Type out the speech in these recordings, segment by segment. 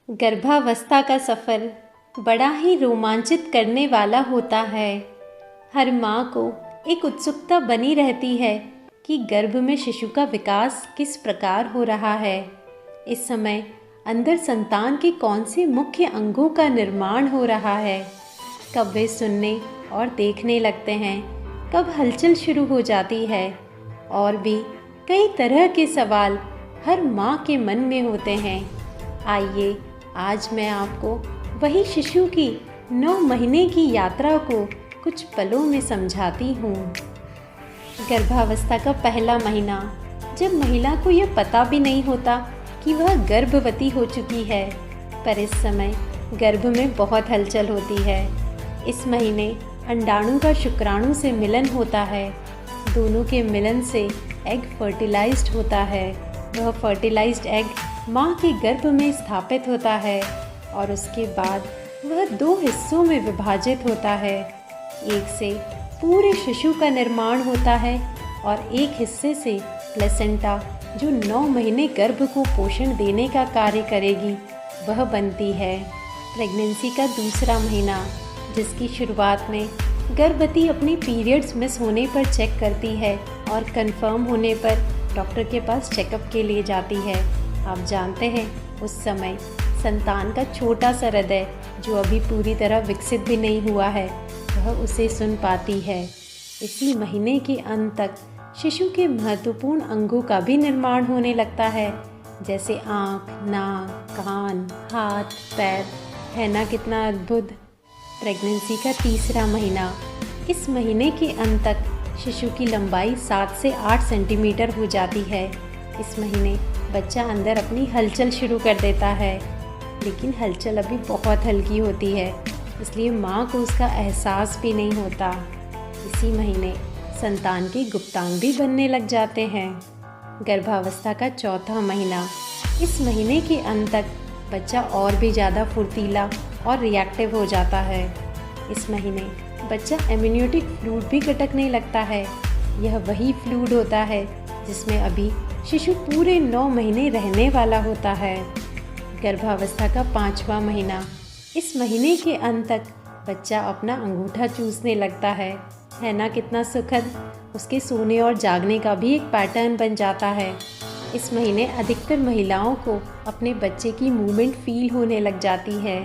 गर्भावस्था का सफ़र बड़ा ही रोमांचित करने वाला होता है। हर माँ को एक उत्सुकता बनी रहती है कि गर्भ में शिशु का विकास किस प्रकार हो रहा है। इस समय अंदर संतान के कौन से मुख्य अंगों का निर्माण हो रहा है, कब वे सुनने और देखने लगते हैं, कब हलचल शुरू हो जाती है, और भी कई तरह के सवाल हर माँ के मन में होते हैं। आइए आज मैं आपको वही शिशु की 9 महीने की यात्रा को कुछ पलों में समझाती हूँ। गर्भावस्था का पहला महीना, जब महिला को यह पता भी नहीं होता कि वह गर्भवती हो चुकी है, पर इस समय गर्भ में बहुत हलचल होती है। इस महीने अंडाणु का शुक्राणु से मिलन होता है। दोनों के मिलन से एग फर्टिलाइज्ड होता है। वह फर्टिलाइज्ड एग माँ के गर्भ में स्थापित होता है और उसके बाद वह 2 हिस्सों में विभाजित होता है। एक से पूरे शिशु का निर्माण होता है और एक हिस्से से प्लेसेंटा, जो 9 महीने गर्भ को पोषण देने का कार्य करेगी, वह बनती है। प्रेगनेंसी का दूसरा महीना, जिसकी शुरुआत में गर्भवती अपनी पीरियड्स मिस होने पर चेक करती है और कंफर्म होने पर डॉक्टर के पास चेकअप के लिए जाती है। आप जानते हैं, उस समय संतान का छोटा सा हृदय, जो अभी पूरी तरह विकसित भी नहीं हुआ है, वह उसे सुन पाती है। इसी महीने के अंत तक शिशु के महत्वपूर्ण अंगों का भी निर्माण होने लगता है, जैसे आँख, नाक, कान, हाथ, पैर। है ना कितना अद्भुत। प्रेगनेंसी का तीसरा महीना, इस महीने के अंत तक शिशु की लंबाई 7 से 8 सेंटीमीटर हो जाती है। इस महीने बच्चा अंदर अपनी हलचल शुरू कर देता है, लेकिन हलचल अभी बहुत हल्की होती है, इसलिए माँ को उसका एहसास भी नहीं होता। इसी महीने संतान के गुप्तांग भी बनने लग जाते हैं। गर्भावस्था का चौथा महीना, इस महीने के अंत तक बच्चा और भी ज़्यादा फुर्तीला और रिएक्टिव हो जाता है। इस महीने बच्चा एम्नियोटिक फ्लूइड भी गटकने लगता है। यह वही फ्लूइड होता है जिसमें अभी शिशु पूरे 9 महीने रहने वाला होता है। गर्भावस्था का 5वां महीना, इस महीने के अंत तक बच्चा अपना अंगूठा चूसने लगता है ना कितना सुखद। उसके सोने और जागने का भी एक पैटर्न बन जाता है। इस महीने अधिकतर महिलाओं को अपने बच्चे की मूवमेंट फील होने लग जाती है।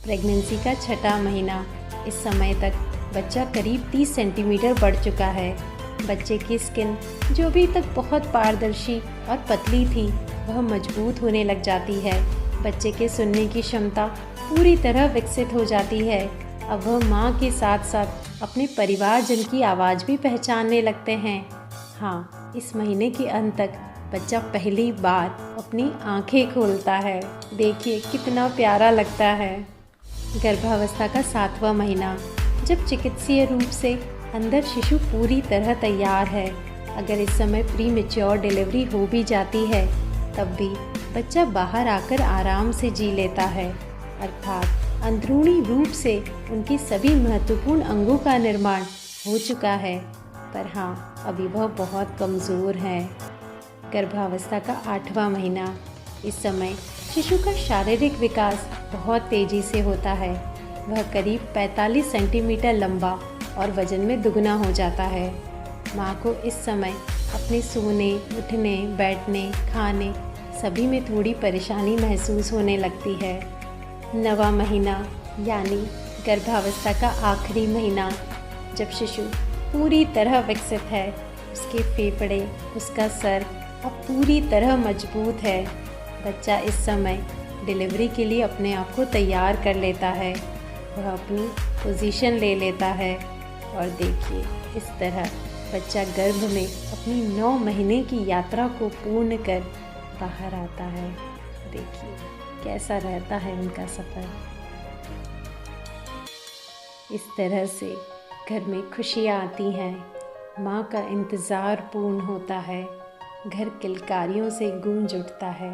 प्रेगनेंसी का 6वां महीना, इस समय तक बच्चा करीब 30 सेंटीमीटर बढ़ चुका है। बच्चे की स्किन, जो अभी तक बहुत पारदर्शी और पतली थी, वह मजबूत होने लग जाती है। बच्चे के सुनने की क्षमता पूरी तरह विकसित हो जाती है। अब वह माँ के साथ साथ अपने परिवारजन की आवाज़ भी पहचानने लगते हैं। हाँ, इस महीने के अंत तक बच्चा पहली बार अपनी आँखें खोलता है। देखिए कितना प्यारा लगता है। गर्भावस्था का 7वां महीना, जब चिकित्सीय रूप से अंदर शिशु पूरी तरह तैयार है। अगर इस समय प्रीमेच्योर डिलीवरी हो भी जाती है, तब भी बच्चा बाहर आकर आराम से जी लेता है, अर्थात अंदरूनी रूप से उनके सभी महत्वपूर्ण अंगों का निर्माण हो चुका है। पर हाँ, अभी वह बहुत कमज़ोर है। गर्भावस्था का 8वां महीना, इस समय शिशु का शारीरिक विकास बहुत तेज़ी से होता है। वह करीब 45 सेंटीमीटर लंबा और वजन में दुगना हो जाता है। माँ को इस समय अपने सोने, उठने, बैठने, खाने सभी में थोड़ी परेशानी महसूस होने लगती है। 9वां महीना, यानी गर्भावस्था का आखिरी महीना, जब शिशु पूरी तरह विकसित है, उसके फेफड़े, उसका सर अब पूरी तरह मजबूत है। बच्चा इस समय डिलीवरी के लिए अपने आप को तैयार कर लेता है। वह अपनी पोजीशन ले लेता है और देखिए, इस तरह बच्चा गर्भ में अपनी 9 महीने की यात्रा को पूर्ण कर बाहर आता है। देखिए कैसा रहता है उनका सफ़र। इस तरह से घर में खुशियाँ आती हैं, माँ का इंतज़ार पूर्ण होता है, घर किलकारियों से गूंज उठता है।